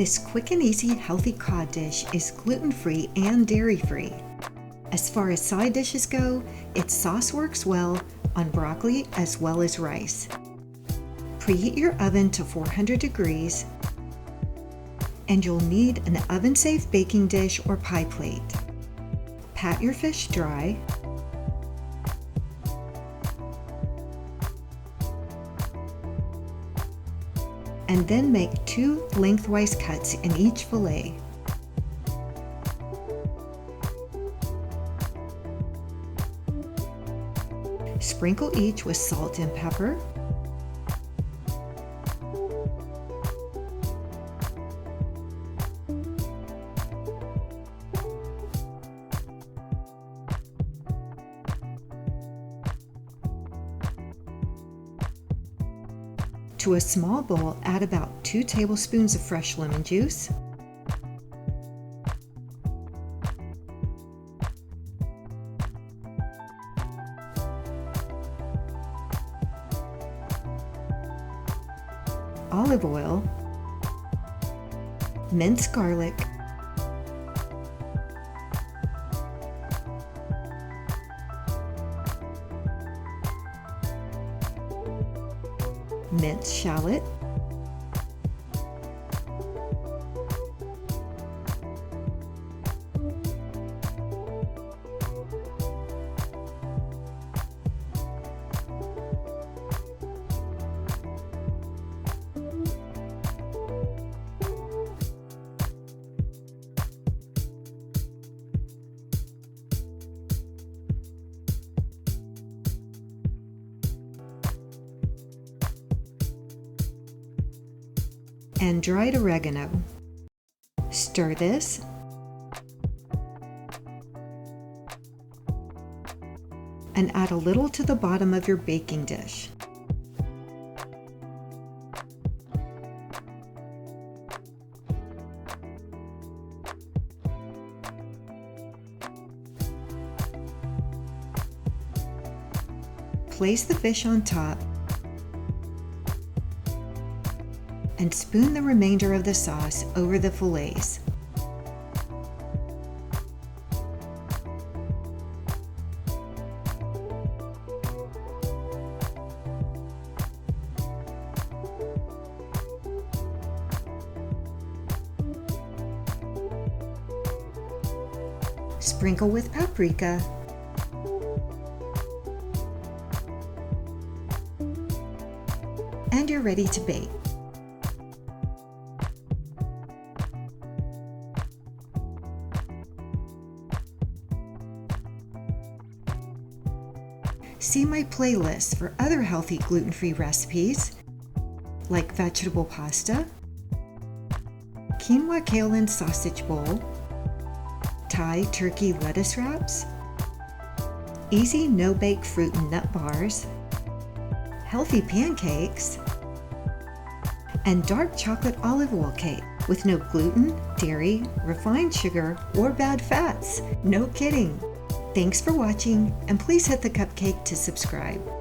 This quick and easy healthy cod dish is gluten-free and dairy-free. As far as side dishes go, its sauce works well on broccoli as well as rice. Preheat your oven to 400 degrees, and you'll need an oven-safe baking dish or pie plate. Pat your fish dry. And then make 2 lengthwise cuts in each fillet. Sprinkle each with salt and pepper. To a small bowl, add about 2 tablespoons of fresh lemon juice, olive oil, minced garlic, minced shallot, and dried oregano. Stir this, and add a little to the bottom of your baking dish. Place the fish on top and spoon the remainder of the sauce over the fillets. Sprinkle with paprika, and you're ready to bake. See my playlist for other healthy gluten-free recipes like vegetable pasta, quinoa kale and sausage bowl, Thai turkey lettuce wraps, easy no-bake fruit and nut bars, healthy pancakes, and dark chocolate olive oil cake with no gluten, dairy, refined sugar, or bad fats. No kidding! Thanks for watching, and please hit the cupcake to subscribe.